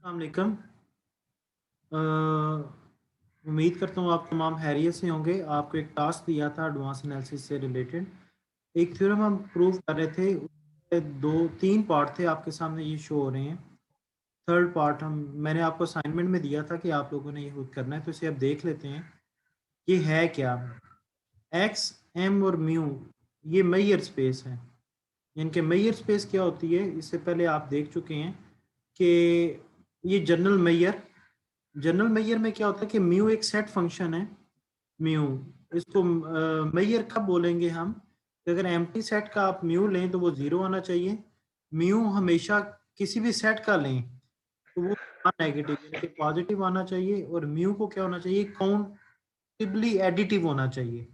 अस्सलाम वालेकुम। उम्मीद करता हूँ आप तमाम खैरियत से होंगे। आपको एक टास्क दिया था एडवांस एनालिसिस से रिलेटेड। एक थ्योरम हम प्रूव कर रहे थे, उसके दो तीन पार्ट थे, आपके सामने ये शो हो रहे हैं। थर्ड पार्ट मैंने आपको असाइनमेंट में दिया था कि आप लोगों ने ये खुद करना है, तो इसे अब देख लेते हैं। ये है क्या? एक्स, एम और म्यू, ये मेजर स्पेस है। इनके मेजर स्पेस क्या होती है, इससे पहले आप देख चुके हैं कि ये जनरल मेजर में क्या होता है कि म्यू एक सेट फंक्शन है। म्यू, इसको मेजर कब बोलेंगे हम? कि अगर एम्प्टी सेट का आप म्यू लें तो वो जीरो आना चाहिए। म्यू हमेशा किसी भी सेट का लें तो वो नेगेटिव यानी कि पॉजिटिव आना चाहिए। और म्यू को क्या होना चाहिए? काउंटेबली एडिटिव होना चाहिए।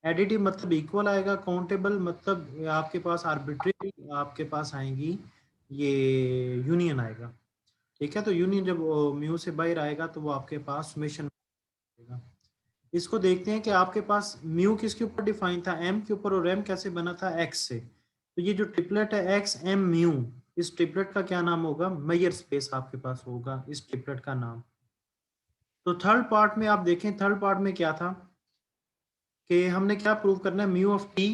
एडिटिव मतलब इक्वल आएगा, काउंटेबल मतलब आपके पास आर्बिट्रेरी आपके पास आएंगी, ये यूनियन आएगा। ठीक है, तो यूनियन जब म्यू से बाहर आएगा तो वो आपके पास समेशन आएगा। इसको देखते हैं कि आपके पास म्यू किसके ऊपर डिफाइन था? एम के ऊपर। और एम कैसे बना था? एक्स से। तो ये जो ट्रिपलेट है एक्स एम म्यू, इस ट्रिपलेट का क्या नाम होगा? मेजर स्पेस आपके पास होगा इस ट्रिपलेट का नाम। तो थर्ड पार्ट में आप देखें, थर्ड पार्ट में क्या था कि हमने क्या प्रूव करना है? Mu of T.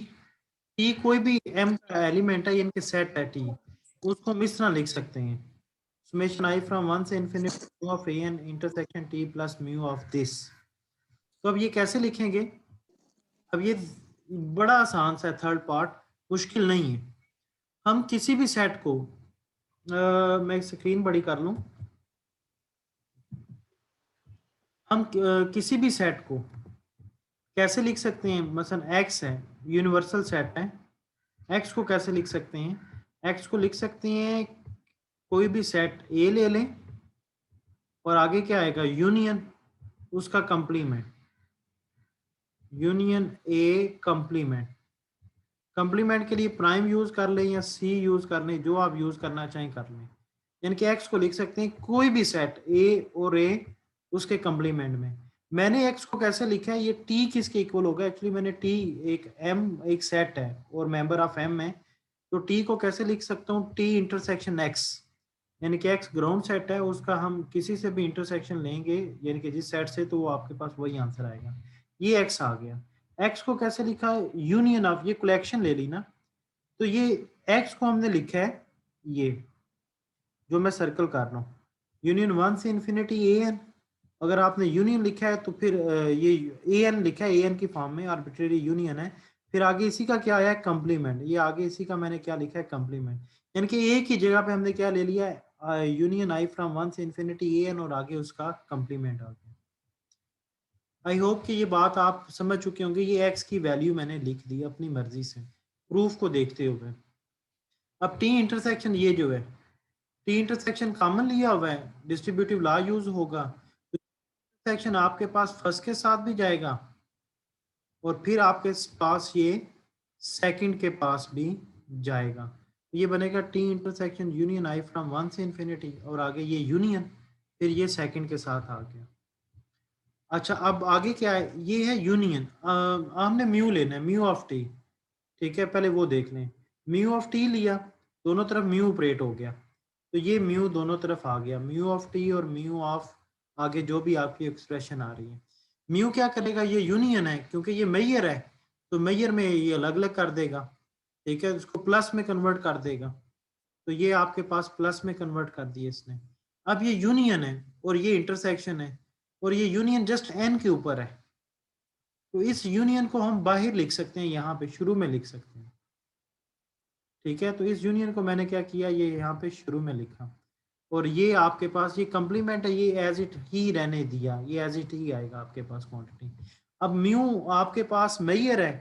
टी कोई भी एम का एलिमेंट है, यानी कि सेट है टी, उसको हम इस तरह लिख सकते हैं, summation I from 1 से infinity of a n intersection t plus mu of this। तो अब ये कैसे लिखेंगे? अब ये बड़ा आसान सा थर्ड पार्ट, मुश्किल नहीं है। हम किसी भी सेट को मैं स्क्रीन बड़ी कर लूं। हम किसी भी सेट को कैसे लिख सकते हैं? मसलन एक्स है, यूनिवर्सल सेट है। एक्स को कैसे लिख सकते हैं? एक्स को लिख सकते हैं, कोई भी सेट ए ले लें और आगे क्या आएगा? यूनियन उसका complement, union A complement. Complement के लिए प्राइम यूज कर लें या सी यूज कर लें, जो आप यूज करना चाहें कर लें। यानी कि एक्स को लिख सकते हैं कोई भी सेट ए और ए उसके कंप्लीमेंट में। मैंने एक्स को कैसे लिखा है? ये टी किसके इक्वल होगा? एक्चुअली मैंने टी, एक एम एक सेट है और मेंबर ऑफ एम है, तो टी को कैसे लिख सकता हूँ? टी इंटरसेक्शन एक्स, यानी कि एक्स ग्राउंड सेट है, उसका हम किसी से भी इंटरसेक्शन लेंगे यानी कि जिस सेट से, तो वो आपके पास वही आंसर आएगा। ये एक्स आ गया। एक्स को कैसे लिखा? यूनियन ऑफ, ये कलेक्शन ले ली ना, तो ये एक्स को हमने लिखा है, ये जो मैं सर्कल कर रहा हूँ, यूनियन 1 से इन्फिनिटी ए एन। अगर आपने यूनियन लिखा है तो फिर ये ए एन लिखा है, ए एन की फॉर्म में, आर्बिट्रेरी यूनियन है। फिर आगे इसी का क्या आया है? कंप्लीमेंट। ये आगे इसी का मैंने क्या लिखा है? कंप्लीमेंट। यानी कि ए की जगह पे हमने क्या ले लिया है? यूनियन आई फ्रॉम 1 से इन्फिनिटी ए एन और आगे उसका कंप्लीमेंट आ गया। आई होप कि ये बात आप समझ चुके होंगे। ये एक्स की वैल्यू मैंने लिख दी अपनी मर्जी से, प्रूफ को देखते हुए। अब टी इंटरसेक्शन, ये जो है टी इंटरसेक्शन कॉमन लिया हुआ है, डिस्ट्रीब्यूटिव लॉ यूज होगा, तो इंटरसेक्शन आपके पास फर्स्ट के साथ भी जाएगा और फिर आपके पास ये सेकंड के पास भी जाएगा। तो ये बनेगा T intersection union I from 1 से इन्फिनिटी और आगे ये यूनियन, फिर ये सेकंड के साथ आ गया। अच्छा, अब आगे क्या है? ये है यूनियन। हमने म्यू लेना है, म्यू ऑफ टी। ठीक है, पहले वो देख लें। म्यू ऑफ टी लिया, दोनों तरफ म्यू ऑपरेट हो गया, तो ये म्यू दोनों तरफ आ गया, म्यू ऑफ टी और म्यू ऑफ आगे जो भी आपकी एक्सप्रेशन आ रही है। म्यू क्या करेगा? ये यूनियन है, क्योंकि ये मेजर है तो मेजर में ये अलग अलग कर देगा। ठीक है, इसको प्लस में कन्वर्ट कर देगा, तो ये आपके पास प्लस में कन्वर्ट कर दिए इसने। अब ये यूनियन है और ये इंटरसेक्शन है, और ये यूनियन जस्ट एन के ऊपर है, तो इस यूनियन को हम बाहर लिख सकते हैं, यहाँ पे शुरू में लिख सकते हैं। ठीक है, तो इस यूनियन को मैंने क्या किया? ये यहाँ पे शुरू में लिखा, और ये आपके पास ये कंप्लीमेंट है, ये एज इट ही रहने दिया, ये एज इट ही आएगा आपके पास क्वांटिटी। अब म्यू आपके पास मेजर है,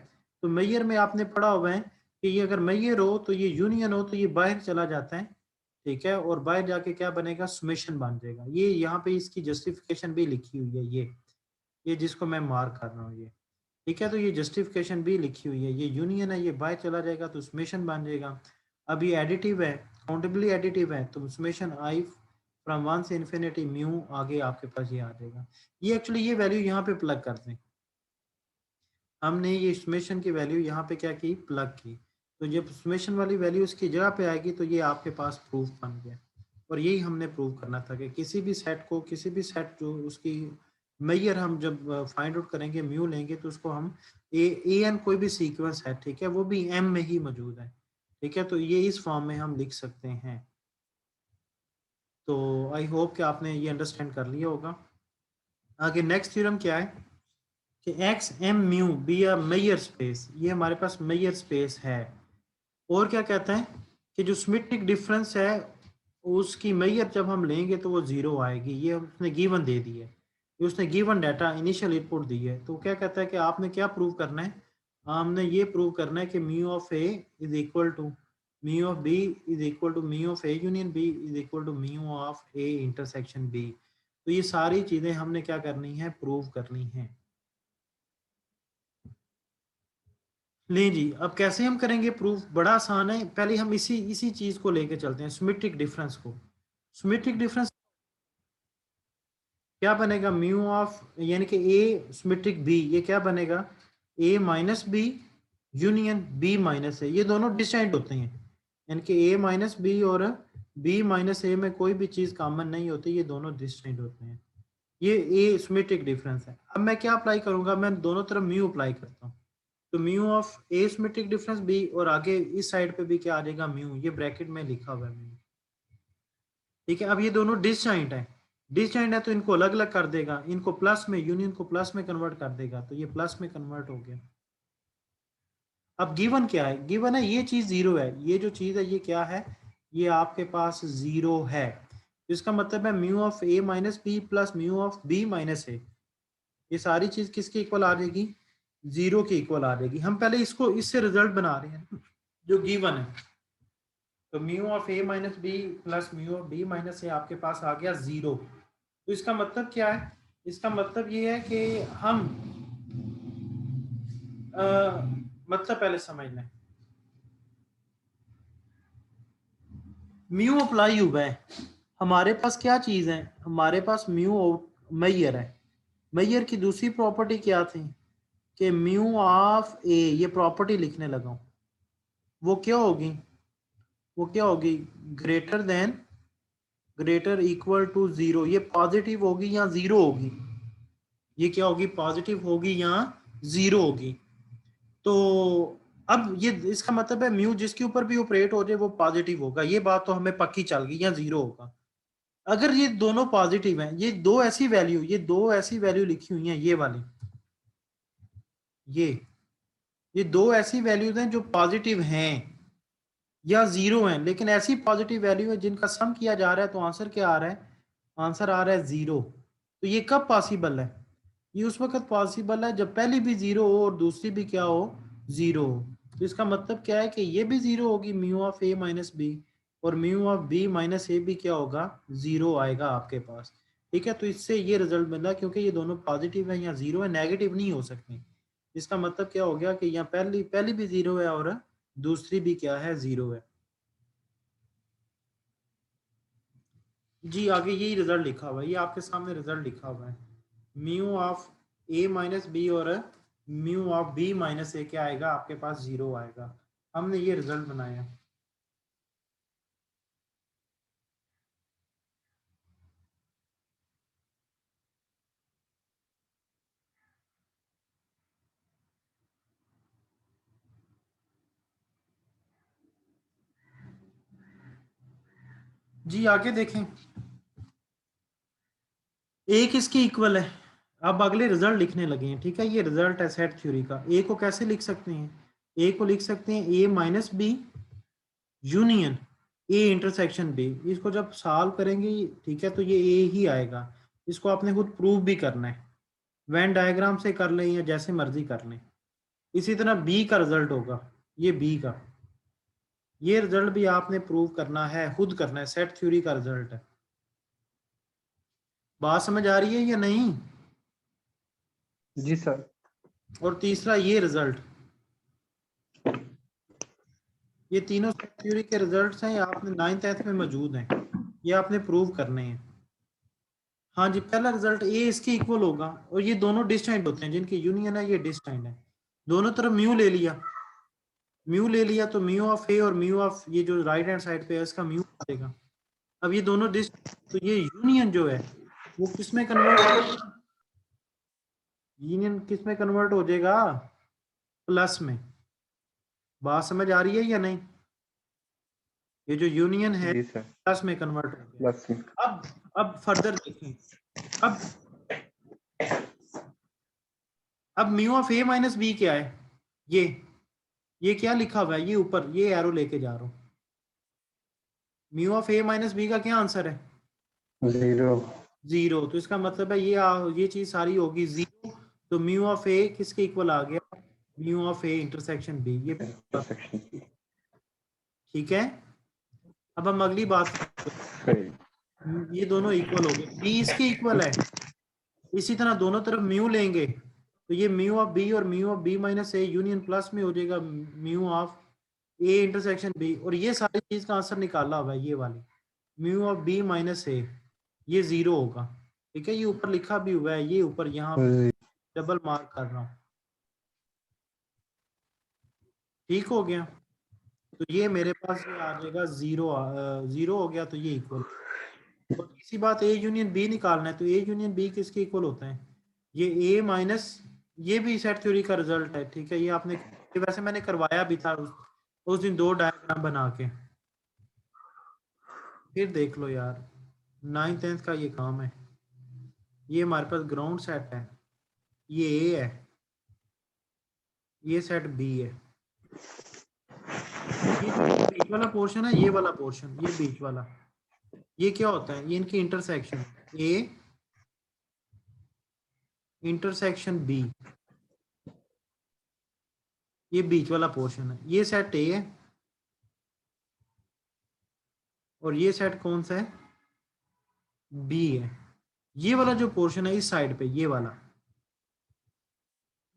तो मेजर में आपने पढ़ा हुआ है कि ये अगर मेजर हो तो ये यूनियन हो तो ये बाहर चला जाता है। ठीक है, और बाहर जाके क्या बनेगा? समेशन बन जाएगा। ये यहाँ पे इसकी जस्टिफिकेशन भी लिखी हुई है, ये जिसको मैं मार्क कर रहा हूँ ये। ठीक है, तो ये जस्टिफिकेशन भी लिखी हुई है, ये यूनियन है, ये बाय चला जाएगा तो समेशन बन जाएगा। अब ये एडिटिव है, काउंटेबली एडिटिव है, तो समेशन आई फ्रॉम 1 से इन्फिनिटी म्यू आगे आपके पास ये आ जाएगा। ये एक्चुअली ये वैल्यू यहाँ पे प्लग कर दें, हमने ये समेशन की वैल्यू यहाँ पे क्या की? प्लग की। तो जब समेशन वाली वैल्यू इसकी जगह पे आएगी तो ये आपके पास प्रूफ बन गया। और यही हमने प्रूव करना था कि किसी भी सेट जो उसकी मेजर हम जब फाइंड आउट करेंगे, म्यू लेंगे, तो उसको हम ए एन कोई भी सीक्वेंस है, ठीक है, वो भी एम में ही मौजूद है, ठीक है, तो ये इस फॉर्म में हम लिख सकते हैं। तो आई होप कि आपने ये अंडरस्टैंड कर लिया होगा। आगे नेक्स्ट थ्योरम क्या है कि X M mu be a measure space, ये हमारे पास मेजर स्पेस है। और क्या कहता है कि जो सिमेट्रिक डिफरेंस है उसकी मेजर जब हम लेंगे तो वो जीरो आएगी। ये उसने गिवन दे दी है, ये उसने गिवन डाटा इनिशियल इनपुट दी है। तो क्या कहता है कि आपने क्या प्रूव करना है, हमने ये प्रूव करना है कि mu of A is equal to mu of B is equal to mu of A union B is equal to mu of A intersection B. तो ये सारी चीजें हमने क्या करनी है, प्रूव करनी है। नहीं जी, अब कैसे हम करेंगे प्रूफ, बड़ा आसान है। पहले हम इसी इसी चीज को लेके चलते हैं, सिमेट्रिक डिफरेंस को। सिमेट्रिक डिफरेंस क्या बनेगा, म्यू ऑफ यानी कि ए सिमेट्रिक बी, ये क्या बनेगा, A minus B union B minus A. ये दोनों डिस्टिंक्ट होते हैं, यानी कि ए माइनस बी और बी माइनस ए में कोई भी चीज कॉमन नहीं होती, ये दोनों डिस्टिंक्ट होते हैं। ये ए सिमेट्रिक डिफरेंस है। अब मैं क्या अप्लाई करूंगा, मैं दोनों तरफ म्यू अप्लाई करता हूँ। तो mu of A symmetric difference B, और आगे इस साइड पे भी क्या आ जाएगा, म्यू, ये ब्रैकेट में लिखा हुआ है म्यू, ठीक है। अब ये दोनों डिसजॉइंट है, डिसजॉइंट है तो इनको अलग अलग कर देगा, इनको प्लस में, यूनियन को प्लस में कन्वर्ट कर देगा, तो ये प्लस में कन्वर्ट हो गया। अब गिवन क्या है, गिवन है ये चीज जीरो है, ये जो चीज है ये क्या है, ये आपके पास जीरो है। इसका मतलब है mu of A minus B plus mu of B minus A, ये सारी चीज किसके इक्वल आ जाएगी, जीरो के इक्वल आ जाएगी। हम पहले इसको इससे रिजल्ट बना रहे हैं जो गिवन है। तो mu of A minus B plus mu of B minus A आपके पास आ गया जीरो। तो इसका मतलब क्या है, इसका मतलब ये है कि हम मतलब पहले समझ लें, म्यू अप्लाई हुआ है, हमारे पास क्या चीज है, हमारे पास म्यू मैयर है। मैयर की दूसरी प्रॉपर्टी क्या थी कि म्यू ऑफ ए, ये प्रॉपर्टी लिखने लगा हूं, वो क्या होगी, वो क्या होगी, greater than, greater equal to zero. ये पॉजिटिव होगी या जीरो होगी, ये क्या होगी, पॉजिटिव होगी या जीरो होगी। तो अब ये इसका मतलब है म्यू जिसके ऊपर भी ऑपरेट हो जाए वो पॉजिटिव होगा, ये बात तो हमें पक्की चल गई, या जीरो होगा। अगर ये दोनों पॉजिटिव हैं, ये दो ऐसी वैल्यू, ये दो ऐसी वैल्यू लिखी हुई हैं, ये वाली, ये दो ऐसी वैल्यूज हैं जो पॉजिटिव हैं या जीरो हैं, लेकिन ऐसी पॉजिटिव वैल्यू है जिनका सम किया जा रहा है, तो आंसर क्या आ रहा है, आंसर आ रहा है जीरो। तो ये कब पॉसिबल है, ये उस वक्त पॉसिबल है जब पहली भी जीरो हो और दूसरी भी क्या हो, जीरो हो। तो इसका मतलब क्या है कि ये भी जीरो होगी mu of A minus B, और mu of B minus A भी क्या होगा, जीरो आएगा आपके पास, ठीक है। तो इससे ये रिजल्ट मिला, क्योंकि ये दोनों पॉजिटिव है या जीरो है, नेगेटिव नहीं हो सकते। इसका मतलब क्या हो गया कि यहाँ पहली पहली भी जीरो है और दूसरी भी क्या है, जीरो है। जी आगे यही रिजल्ट लिखा हुआ है, ये आपके सामने रिजल्ट लिखा हुआ है, mu of A minus B और mu of B minus A क्या आएगा आपके पास, जीरो आएगा। हमने ये रिजल्ट बनाया। जी आगे देखें, ए किसकी इक्वल है, अब अगले रिजल्ट लिखने लगे हैं, ठीक है। ये रिजल्ट है सेट थ्योरी का। ए को कैसे लिख सकते हैं, ए को लिख सकते हैं A minus B union A intersection B. इसको जब सॉल्व करेंगे, ठीक है, तो ये ए ही आएगा। इसको आपने खुद प्रूव भी करना है, वेन डायग्राम से कर लें या जैसे मर्जी कर लें। इसी तरह बी का रिजल्ट होगा, ये बी का, ये रिजल्ट भी आपने प्रूव करना है, खुद करना है, सेट थ्योरी का रिजल्ट है। बात समझ आ रही है या नहीं। जी सर। और तीसरा ये रिजल्ट, ये तीनों सेट थ्योरी के रिजल्ट्स हैं, ये आपने 9th 10th में मौजूद हैं, ये आपने प्रूव करने हैं। हाँ जी, पहला रिजल्ट ए इसके इक्वल होगा, और ये दोनों डिस्टेंट होते हैं, जिनकी यूनियन है ये डिस्टेंट है। दोनों तरफ म्यू ले लिया, म्यू ले लिया, तो म्यू ऑफ ए और म्यू ऑफ ये जो राइट हैंड साइड पे है इसका म्यू आ जाएगा, अब ये दोनों तो ये यूनियन जो है वो किस में कन्वर्ट, यूनियन किस में कन्वर्ट हो जाएगा, प्लस में। बात समझ आ रही है या नहीं? ये जो यूनियन है जी सर। प्लस में कन्वर्ट हो गया। बस में। अब फर्दर देखें, अब mu of A minus B क्या है, ये क्या लिखा हुआ है, ये ऊपर ये एरो लेके जा रहा हूं। Mu of A minus B का क्या आंसर है, 0। 0। तो इसका मतलब है ये चीज सारी होगी 0। तो म्यू ऑफ ए किसके इक्वल आ गया, mu of A intersection B, ये इंटरसेक्शन। ठीक है। अब हम अगली बात, सही। ये दोनों इक्वल हो गए, बी इसके इक्वल है, इसी तरह दोनों तरफ म्यू लेंगे तो ये म्यू ऑफ बी और mu of B minus A union plus में हो जाएगा mu of A intersection B, और ये सारी चीज का आंसर निकाला हुआ है ये वाली mu of B minus A, ये 0 होगा। ठीक है, ये ऊपर लिखा भी हुआ है, ये ऊपर यहाँ डबल मार्क कर रहा हूँ। ठीक हो गया, तो ये मेरे पास ये आ जाएगा 0 हो गया, तो ये इक्वल। और तीसरी बात ए यूनियन बी निकालना है, तो ए यूनियन बी किसके इक्वल होता है, ये ए माइनस, ये भी सेट थ्योरी का रिजल्ट है। ठीक है, ये आपने, ये वैसे मैंने करवाया भी था उस दिन 2 डायग्राम बना के, फिर देख लो यार, 9th 10th का ये काम है। ये हमारे पास ग्राउंड सेट है, ये ए है, ये सेट बी है, ये बीच वाला पोर्शन है, ये वाला पोर्शन, ये बीच वाला, ये क्या होता है, ये इनकी इंटरसेक्शन, ए इंटरसेक्शन बी, ये बीच वाला पोर्शन है, ये सेट ए है, और ये सेट कौन सा है, बी है। ये वाला जो पोर्शन है इस साइड पे, ये वाला,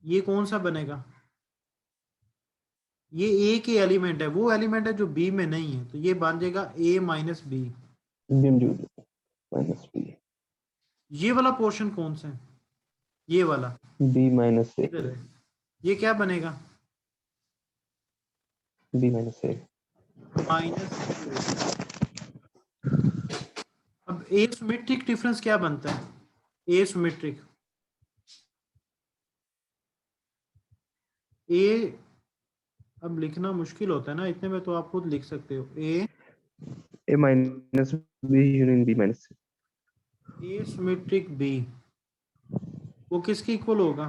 ये कौन सा बनेगा, ये ए के एलिमेंट है, वो एलिमेंट है जो बी में नहीं है, तो ये बन जाएगा A minus B. Minus B. ये वाला पोर्शन कौन सा है, ये वाला बी माइनस ए। इधर है, ये क्या बनेगा, बी माइनस ए। माइनस। अब एसिमेट्रिक डिफरेंस क्या बनता है, एसिमेट्रिक, ए, अब लिखना मुश्किल होता है ना, इतने में तो आप खुद लिख सकते हो, A minus B union B minus A. A symmetric B वो किसके इक्वल होगा,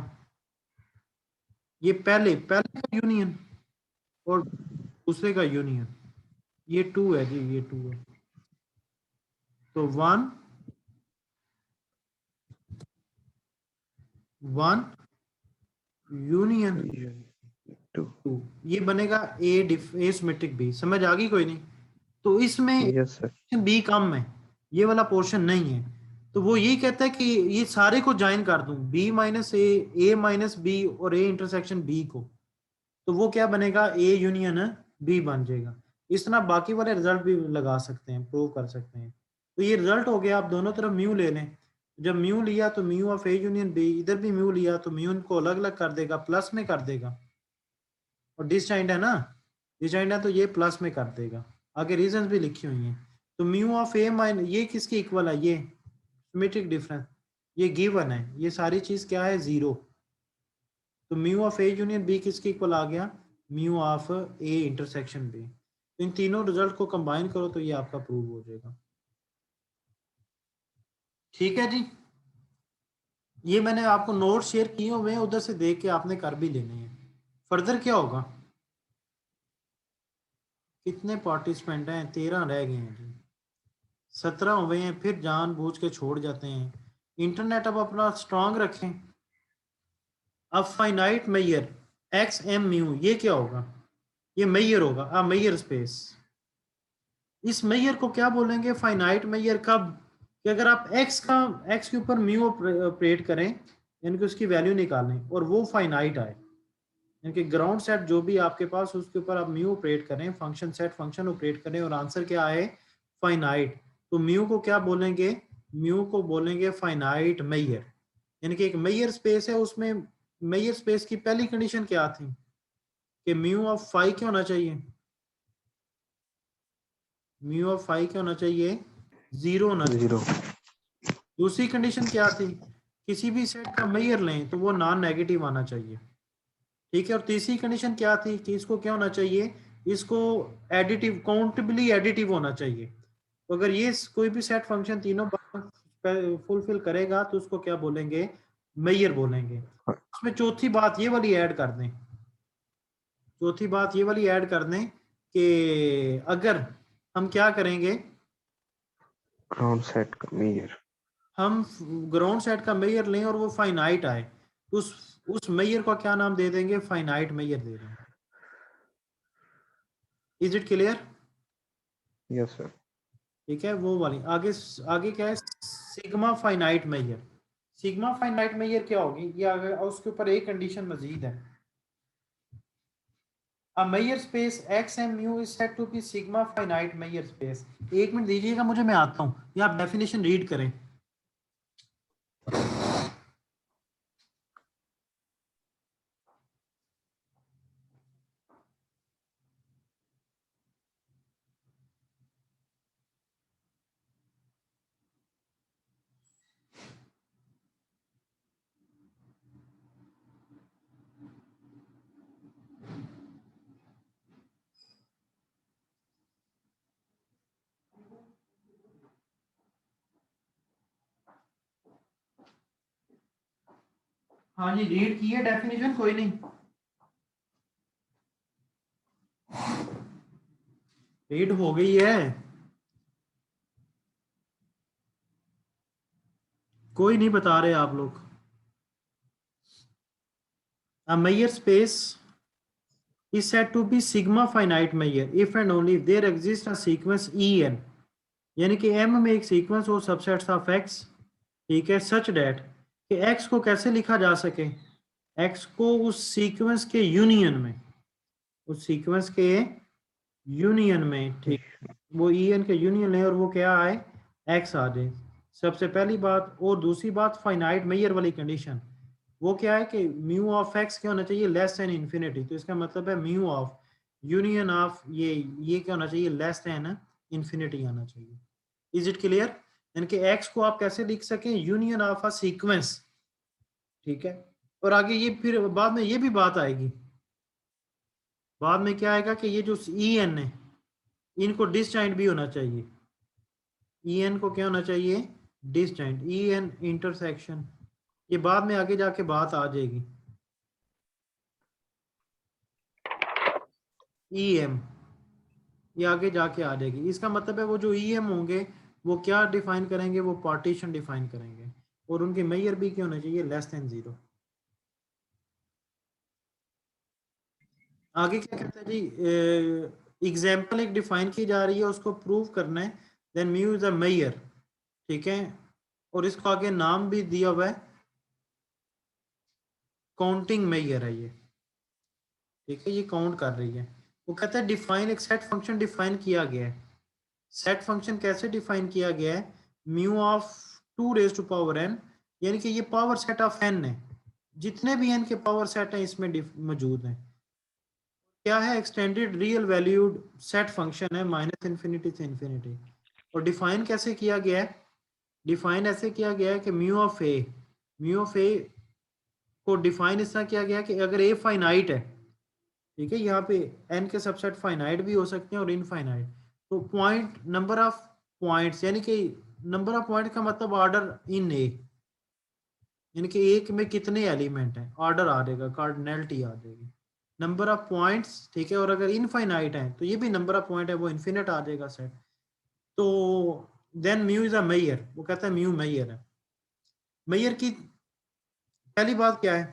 ये पहले का यूनियन और दूसरे का यूनियन, ये 2 है जी, ये 2 है, तो 1 1 यूनियन 2, ये बनेगा ए सिमेट्रिक बी। समझ आ गई कोई नहीं? तो इसमें यस सर। बी कम है, ये वाला पोर्शन नहीं है, तो वो यही कहता है कि ये सारे को ज्वाइन कर दूं, बी माइनस ए माइनस बी और ए इंटरसेक्शन बी को, तो वो क्या बनेगा, ए यूनियन बी बन जाएगा। इस तरह बाकी वाले रिजल्ट भी लगा सकते हैं, प्रूव कर सकते हैं। तो ये रिजल्ट हो गया, आप दोनों तरफ म्यू ले लें, जब म्यू लिया तो mu of A union B, इधर भी म्यू लिया तो म्यू को अलग अलग कर देगा, प्लस में कर देगा, और डिसजॉइंट है ना, डिसजॉइंट है तो ये प्लस में कर देगा। आगे रीजंस भी लिखी हुई हैं। तो म्यू ऑफ ए माइन, ये किसके इक्वल है, ये सिमेट्रिक डिफरेंस, ये गिवन है, ये सारी चीज क्या है, 0। तो mu of A union B किसके इक्वल आ गया, mu of A intersection B. इन तीनों रिजल्ट को कंबाइन करो तो ये आपका प्रूव हो जाएगा। ठीक है जी, ये मैंने आपको नोट शेयर किए हुए हैं, उधर से देख के आपने कर भी लेने हैं। फर्दर क्या होगा, कितने पार्टिसिपेंट हैं, 13 रह गए हैं जी, 17 हुए हैं, फिर जानबूझ के छोड़ जाते हैं। इंटरनेट अब अपना स्ट्रांग रखें। अब finite measure X M mu, ये क्या होगा, ये मेयर होगा, मेयर स्पेस। इस मेयर को क्या बोलेंगे, फाइनाइट मेयर। कब, कि अगर आप एक्स के ऊपर म्यू ऑपरेट करें, यानी कि उसकी वैल्यू निकालें और वो फाइनाइट आए, यानी कि ग्राउंड सेट जो भी आपके पास उसके ऊपर आप म्यू ऑपरेट करें, फंक्शन सेट फंक्शन ऑपरेट करें और आंसर क्या आए, फाइनाइट, तो म्यू को क्या बोलेंगे, म्यू को बोलेंगे फाइनाइट मेयर। यानी कि एक मेयर स्पेस है, उसमें मेयर स्पेस की पहली कंडीशन क्या थी कि म्यू ऑफ फाई क्या होना चाहिए, म्यू ऑफ फाई क्या होना चाहिए, जीरो होना चाहिए। जीरो। दूसरी कंडीशन क्या थी, किसी भी सेट का मेजर लें तो वो नॉन नेगेटिव आना चाहिए, ठीक है। और तीसरी कंडीशन क्या थी कि इसको क्या होना चाहिए, इसको एडिटिव, काउंटेबली एडिटिव होना चाहिए। तो अगर ये कोई भी सेट फंक्शन तीनों फुलफिल करेगा तो उसको क्या बोलेंगे, मेजर बोलेंगे। उसमें चौथी बात ये वाली ऐड कर दें, चौथी बात ये वाली ऐड कर दें कि अगर हम क्या करेंगे, ग्राउंड सेट का मेजर। हम ग्राउंड सेट का मेजर लें और वो फाइनाइट आए, तो उस मेजर को क्या नाम दे देंगे, फाइनाइट मेजर दे देंगे। Is it clear? Yes sir. ठीक है, वो वाली आगे, आगे क्या है, sigma finite measure. Sigma finite measure क्या होगी, ये आगे उसके ऊपर एक कंडीशन मजीद है। A measure space x and mu is said to be sigma finite measure space। एक मिनट दीजिएगा मुझे, मैं आता हूँ, ये आप डेफिनेशन रीड करें। हाँ जी, रीड की है डेफिनेशन, कोई नहीं, रीड हो गई है, कोई नहीं बता रहे आप लोग। A measure space is said to be sigma finite measure if and only if there exists a sequence en, यानी कि m में एक सीक्वेंस हो सबसेट्स ऑफ x, ठीक है, सच डेट कि x को कैसे लिखा जा सके, x को उस सीक्वेंस के यूनियन में, उस सीक्वेंस के यूनियन में, ठीक, वो en के यूनियन लें और वो क्या आए, x आ जाए, सबसे पहली बात। और दूसरी बात फाइनाइट मेजर वाली कंडीशन, वो क्या है कि म्यू ऑफ एक्स क्या होना चाहिए, लेस देन इन्फिनिटी। तो इसका मतलब है म्यू ऑफ यूनियन ऑफ ये क्या होना चाहिए, लेस देन इन्फिनिटी आना चाहिए। Is it clear? यानी कि एक्स को आप कैसे लिख सकें, यूनियन ऑफ अ सीक्वेंस, ठीक है। और आगे ये फिर बाद में ये भी बात आएगी, बाद में क्या आएगा कि ये जो ई एन है इनको डिसजॉइंट भी होना चाहिए, ई एन को क्या होना चाहिए, डिसजॉइंट, ई एन इंटरसेक्शन, ये बाद में आगे जाके बात आ जाएगी। ई एम, ये आगे जाके आ जाएगी। इसका मतलब है वो जो ई एम होंगे वो क्या डिफाइन करेंगे, वो पार्टीशन डिफाइन करेंगे, और उनके मेजर भी क्या होना चाहिए, लेस देन जीरो। आगे क्या कहते हैं जी, एग्जाम्पल एक डिफाइन की जा रही है, उसको प्रूव करना है, then mu is a measure, ठीक है। और इसको आगे नाम भी दिया हुआ है, काउंटिंग मेजर है ये, ठीक है, ये काउंट कर रही है। वो कहता है डिफाइन, एक सेट फंक्शन डिफाइन किया गया है। सेट फंक्शन कैसे डिफाइन किया गया है, mu of 2 raise to power n, यानी कि ये पावर सेट ऑफ n है, जितने भी n के पावर सेट हैं इसमें मौजूद हैं। क्या है, extended real valued set function है, माइनस इन्फिनिटी से इन्फिनिटी। और डिफाइन कैसे किया गया है, डिफाइन ऐसे किया गया है कि mu of A, mu of A को डिफाइन इस तरह किया गया है कि अगर ए फाइनाइट है, ठीक है, यहाँ पे एन के सबसेट फाइनाइट भी हो सकते हैं और इनफाइनाइट, तो पॉइंट, नंबर ऑफ पॉइंट्स, यानी कि नंबर ऑफ पॉइंट का मतलब ऑर्डर इन ए, यानी कि एक में कितने एलिमेंट हैं, ऑर्डर आ जाएगा, कार्डिनलिटी आ जाएगी, नंबर ऑफ पॉइंट्स, ठीक है। और अगर इनफाइनाइट है तो ये भी नंबर ऑफ पॉइंट है, वो इन्फिनिट आ जाएगा सेट। तो then mu is a measure, वो कहता है म्यू मेजर है। मेजर की पहली बात क्या है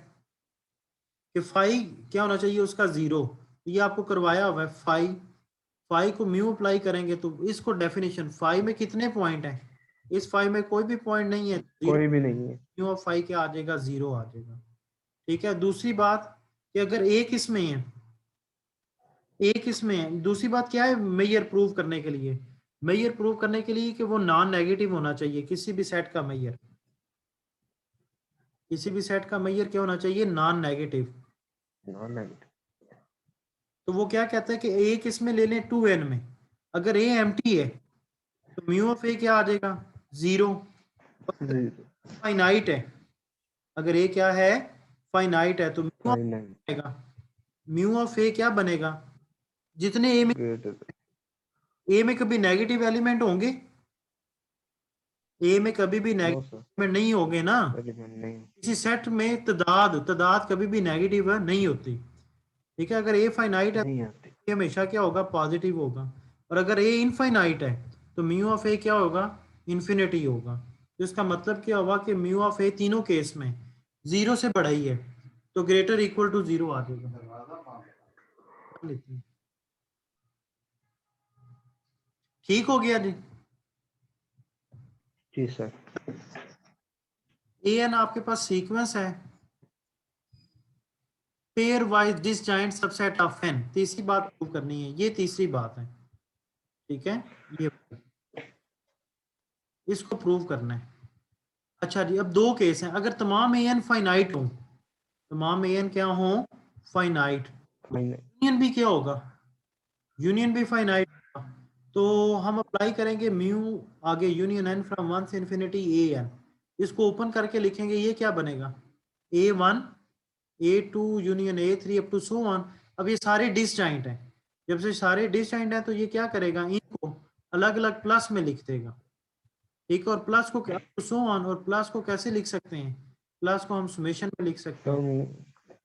कि फाई क्या होना चाहिए उसका जीरो, ये आपको करवाया हुआ है। फाई, फाई को म्यू अप्लाई करेंगे तो इसको डेफिनेशन, फाई में कितने पॉइंट हैं, इस फाई में कोई भी पॉइंट नहीं है, जीरो, कोई भी नहीं है। म्यू ऑफ फाई क्या आ जाएगा, जीरो आ जाएगा, ठीक है। दूसरी बात कि अगर एक इसमें है, एक इसमें है, दूसरी बात क्या है, मेजर प्रूव करने के लिए, मेजर प्रूव करने के लिए कि वो नॉन नेगेटिव होना चाहिए, किसी भी सेट का मेजर, किसी भी सेट का मेजर क्या होना चाहिए, नॉन नेगेटिव। Non negative. तो वो क्या कहता है कि एक इसमें ले लें 2n में, अगर ए एम्प्टी है तो म्यू ऑफ ए क्या आ जाएगा 0। जीरो फाइनाइट है, अगर ए क्या है फाइनाइट है तो म्यू फाइनाइट आएगा, म्यू ऑफ ए क्या बनेगा, जितने ग्रेटर ए में कभी नेगेटिव एलिमेंट होंगे, ए में कभी भी नो नेगेटिव सर एलिमेंट नहीं होंगे ना, एलिमेंट नहीं किसी सेट में तादाद कभी भी नेगेटिव नहीं होती। ठीक है, अगर ए फाइनाइट है नहीं आती ये हमेशा क्या होगा पॉजिटिव होगा, और अगर ए इनफाइनाइट है तो म्यू ऑफ ए क्या होगा इन्फिनिटी होगा। तो इसका मतलब क्या होगा कि म्यू ऑफ ए तीनों केस में 0 से बड़ा ही है, तो ग्रेटर इक्वल टू 0 आ जाएगा। लेते हैं। ठीक हो गया जी। जी सर ए एन आपके पास सीक्वेंस है, pairwise disjoint subset of n, तीसरी बात प्रूव करनी है, ये तीसरी बात है। ठीक है, ये इसको प्रूव करना है। अच्छा जी, अब दो केस हैं, अगर तमाम ए एन फाइनाइट हो, तमाम ए एन क्या हो फाइनाइट, फाइनाइट यूनियन भी क्या होगा, यूनियन भी फाइनाइट होगा। तो हम अप्लाई करेंगे म्यू आगे यूनियन एन फ्रॉम 1 से इन्फिनिटी ए एन, इसको ओपन करके लिखेंगे, ये क्या बनेगा A1 A2 union A3 up to so on. अब ये सारे डिसजॉइंट हैं, जब से सारे डिसजॉइंट हैं तो ये क्या करेगा, इनको अलग अलग प्लस में लिख देगा। ठीक है, और प्लस को सो ऑन, और प्लस को कैसे लिख सकते हैं, प्लस को हम सुमेशन में लिख सकते हैं। तो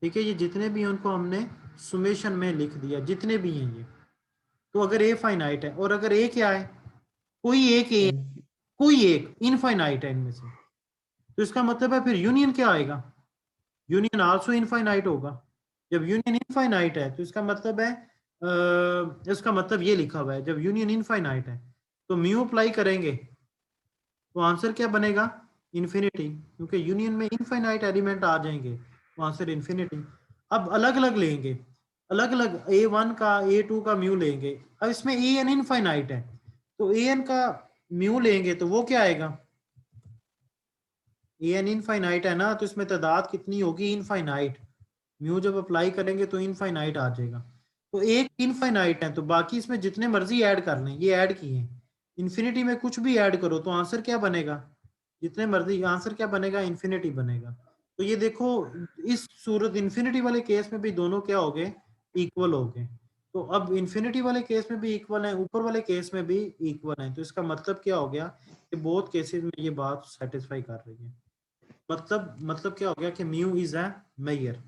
ठीक है, ये जितने भी हैं उनको हमने सुमेशन में लिख दिया, जितने भी हैं ये। तो अगर ए फाइनाइट है, और अगर ए क्या है, कोई एक ए, कोई एक इनफाइनाइट है इनमें से, तो इसका मतलब है फिर यूनियन क्या आएगा, यूनियन आल्सो इनफाइनाइट होगा। जब यूनियन इनफाइनाइट है तो इसका मतलब है इसका मतलब ये लिखा हुआ है, जब यूनियन इनफाइनाइट है तो म्यू अप्लाई करेंगे तो आंसर क्या बनेगा इन्फिनिटी, क्योंकि यूनियन में इनफाइनाइट एलिमेंट आ जाएंगे तो आंसर इन्फिनिटी। अब अलग अलग लेंगे, अलग अलग A1 का A2 का म्यू लेंगे, अब इसमें ए एन इनफाइनाइट है तो ए एन का म्यू लेंगे तो वो क्या आएगा, ए एन इनफाइनाइट है ना, तो इसमें तादाद कितनी होगी इनफाइनाइट, म्यू जब अप्लाई करेंगे तो इनफाइनाइट आ जाएगा। तो एक इनफाइनाइट है तो बाकी इसमें जितने मर्जी ऐड कर लें, ये ऐड किए हैं, इन्फिनिटी में कुछ भी ऐड करो तो आंसर क्या बनेगा, जितने मर्जी आंसर क्या बनेगा इन्फिनिटी बनेगा। तो ये देखो, इस सूरत इन्फिनिटी वाले केस में भी दोनों क्या हो गए इक्वल हो गए, तो अब इन्फिनिटी वाले केस में भी इक्वल है, ऊपर वाले केस में भी इक्वल है, तो इसका मतलब क्या हो गया कि बोथ केसेस में ये बात सेटिस्फाई कर रही है। मतलब क्या हो गया कि म्यू इज अ मेजर।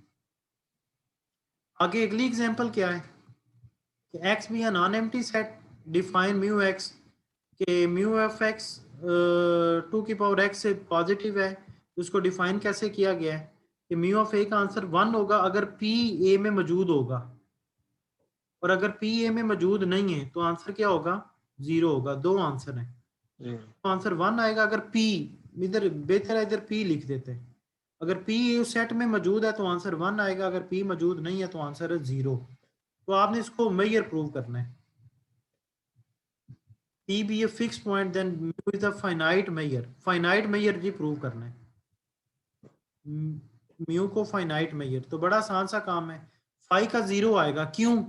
आगे अगली एग्जांपल क्या है कि x भी non empty set, define mu x के म्यू एफ एक्स 2 की पावर x से पॉजिटिव है, तो उसको डिफाइन कैसे किया गया है कि म्यू ऑफ a का आंसर 1 होगा अगर p a में मौजूद होगा, और अगर p a में मौजूद नहीं है तो आंसर क्या होगा 0 होगा। दो आंसर है, तो आंसर 1 आएगा अगर p, इधर बेहतर है इधर p लिख देते, अगर p उस सेट में मौजूद है तो आंसर 1 आएगा, अगर p मौजूद नहीं है तो आंसर है 0। तो आपने इसको मेजर प्रूव करना है, p be a fixed point then mu is a finite measure, finite measure ji prove करना है, म्यू को फाइनाइट मेजर, तो बड़ा आसान सा काम है। फाई का 0 आएगा, क्यों,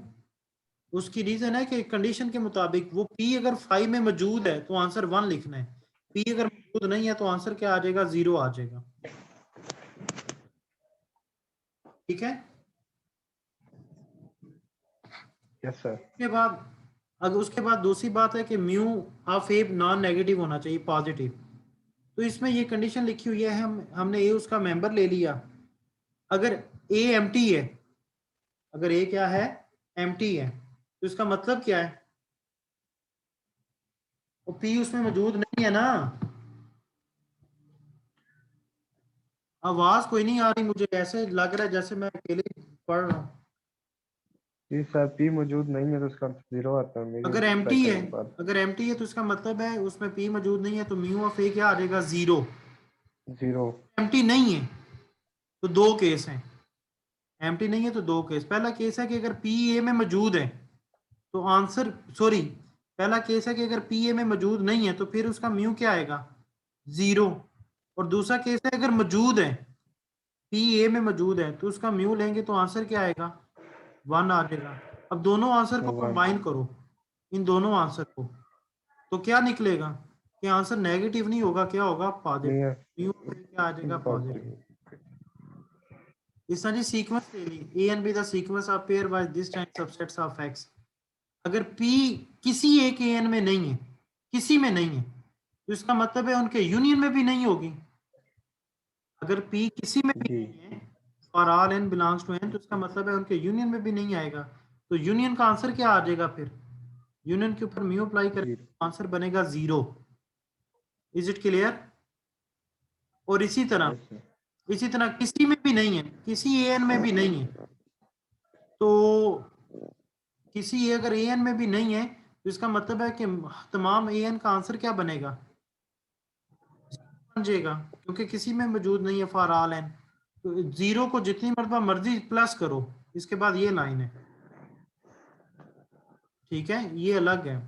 उसकी रीजन है कि कंडीशन के मुताबिक वो p अगर फाई में मौजूद है तो आंसर 1 लिखना है, p अगर मौजूद नहीं है तो आंसर क्या आ जाएगा 0 आ जाएगा। ठीक है, यस सर उसके बाद अगर उसके बाद दूसरी बात है कि mu of a non negative होना चाहिए पॉजिटिव, तो इसमें ये कंडीशन लिखी हुई है, हमने ए उसका मेंबर ले लिया, अगर ए एम्प्टी है, अगर ए क्या है एम्प्टी है तो इसका मतलब क्या है, और पी उसमें मौजूद नहीं है ना, आवाज कोई नहीं आ रही मुझे, ऐसे लग रहा है जैसे मैं अकेले पढ़ रहा हूँ। जी सर पी मौजूद नहीं है तो उसका जीरो आता है मेजर अगर अप्लाई एम्प्टी है, करने के बाद अगर एम्प्टी है तो इसका मतलब है उसमें पी मौजूद नहीं है, तो म्यू ऑफ ए क्या आ जाएगा 0। जीरो एम्प्टी नहीं है तो दो केस हैं, एम्प्टी नहीं है तो दो केस, पहला केस है कि अगर पी ए में मौजूद है तो आंसर, सॉरी, पहला केस है कि अगर पी ए में मौजूद नहीं है तो फिर उसका म्यू क्या आएगा 0, और दूसरा केस है अगर मौजूद है, पी ए में मौजूद है तो उसका म्यू लेंगे तो आंसर क्या आएगा 1 आ जाएगा। अब दोनों आंसर को वन कंबाइन करो, इन दोनों आंसर को, तो क्या निकलेगा कि आंसर नेगेटिव नहीं होगा, क्या होगा, पॉजिटिव। म्यू क्या आ जाएगा, पॉजिटिव। इस तरह जी सीक्वेंस ले ली, A and B the sequence of pairwise distinct subsets of X. अगर पी किसी एक ए एन में नहीं है, किसी में नहीं है, तो इसका मतलब है उनके यूनियन में भी नहीं होगी। अगर पी किसी में भी नहीं है for all n belongs to n, तो इसका मतलब है उनके यूनियन में भी नहीं आएगा। तो यूनियन का आंसर क्या आ जाएगा फिर, यूनियन के ऊपर म्यू अप्लाई करें, आंसर बनेगा 0। Is it clear? और इसी तरह किसी में भी नहीं है, किसी ए एन में भी नहीं है, तो किसी अगर ए एन में भी नहीं है, तो इसका मतलब है कि तमाम ए एन का आंसर क्या बनेगा, बन जाएगा, क्योंकि किसी में मौजूद नहीं है फॉर ऑल एन। तो 0 को जितनी मरतबा मर्जी प्लस करो, इसके बाद ये लाइन है, ठीक है, ये अलग है।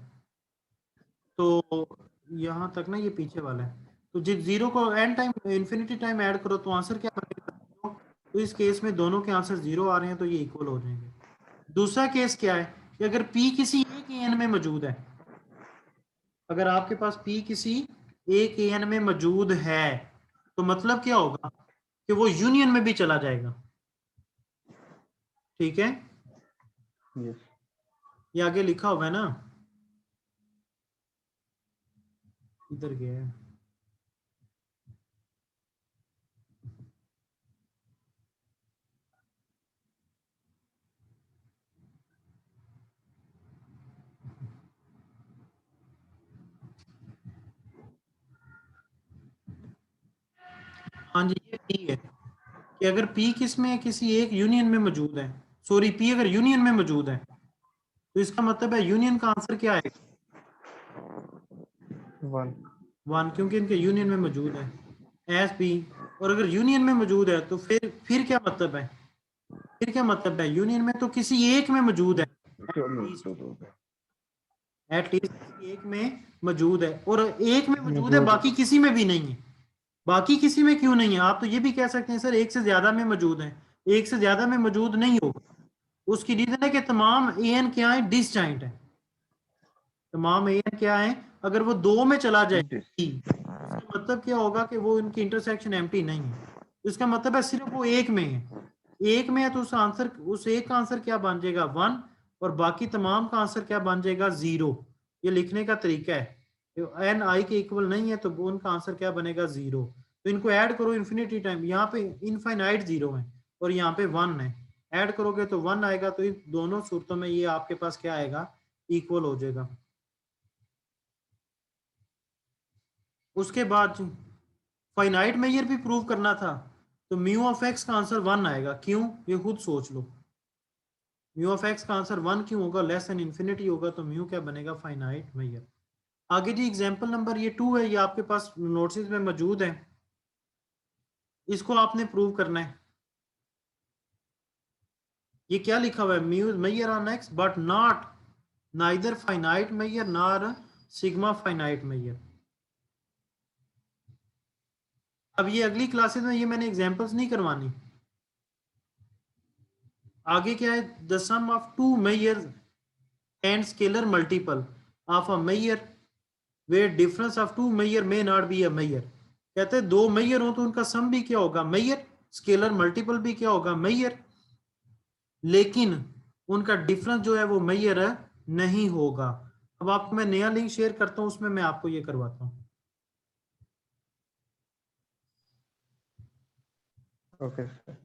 तो यहाँ तक ना, ये पीछे वाला है। तो जिस 0 को n time infinity time add करो तो आंसर क्या बनेगा। तो इस केस में दोनों के आंसर 0 आ रहे हैं, तो ये इक्वल हो जाएंगे। दूसरा केस क्या है कि अगर P किसी एक एन में मौजूद है, अगर आपके पास P किसी एक एन में मौजूद है, तो मतलब क्या होगा कि वो यूनियन में भी चला जाएगा, ठीक है। ये आगे लिखा हुआ है ना, इधर गया है। हाँ जी, ये P है कि अगर P किस में किसी एक यूनियन में मौजूद है, सॉरी P अगर यूनियन में मौजूद है, तो इसका मतलब है यूनियन का आंसर क्या है, 1, क्योंकि इनके यूनियन में मौजूद है एस P। और अगर यूनियन में मौजूद है तो फिर क्या मतलब है, फिर क्या मतलब है, यूनियन में तो किसी एक में मौजूद है, एटलीस्ट एक में मौजूद है, और एक में मौजूद है, बाकी किसी में भी नहीं है। बाकी किसी में क्यों नहीं है, आप तो ये भी कह सकते हैं सर एक से ज्यादा में मौजूद है, एक से ज्यादा में मौजूद नहीं होगा। उसकी रीजन है कि तमाम ए एन क्या है, डिसजॉइंट है। तमाम ए एन क्या है, अगर वो 2 में चला जाए इसका मतलब क्या होगा कि वो इनकी इंटरसेक्शन एम्प्टी नहीं है। इसका मतलब है सिर्फ वो एक में है, एक में है, तो उस एक का आंसर क्या बन जाएगा, 1, और बाकी तमाम का आंसर क्या बन जाएगा, 0। ये लिखने का तरीका है, एन आई के इक्वल नहीं है तो उनका आंसर क्या बनेगा, 0। तो इनको ऐड करो इन्फिनिटी टाइम, यहाँ पे इनफाइनाइट 0 है और यहाँ पे 1 है, ऐड करोगे तो 1 आएगा। तो इन दोनों सूरतों में ये आपके पास क्या आएगा, इक्वल हो जाएगा। उसके बाद फाइनाइट मेजर भी प्रूव करना था, तो म्यू ऑफ एक्स का आंसर 1 आएगा। क्यों, ये खुद सोच लो, म्यू ऑफ एक्स का आंसर 1 क्यों होगा, लेस देन इन्फिनिटी होगा, तो म्यू क्या बनेगा, फाइनाइट मेजर। आगे जी एग्जांपल नंबर ये 2 है, ये आपके पास नोट्स में मौजूद है, इसको आपने प्रूव करना है। ये क्या लिखा हुआ है, mu measure on X but not neither finite measure nor sigma finite measure. अब ये अगली क्लासेस में ये मैंने एग्जांपल्स नहीं करवानी। आगे क्या है, the sum of 2 measures and scalar multiple of a measure where difference of 2 measure may not be a measure. कहते हैं 2 मेजर हो तो उनका सम भी क्या होगा, मेजर, स्केलर मल्टीपल भी क्या होगा, मेजर, लेकिन उनका डिफरेंस जो है वो मेजर नहीं होगा। अब आपको मैं नया लिंक शेयर करता हूं, उसमें मैं आपको ये करवाता हूं। Okay sir.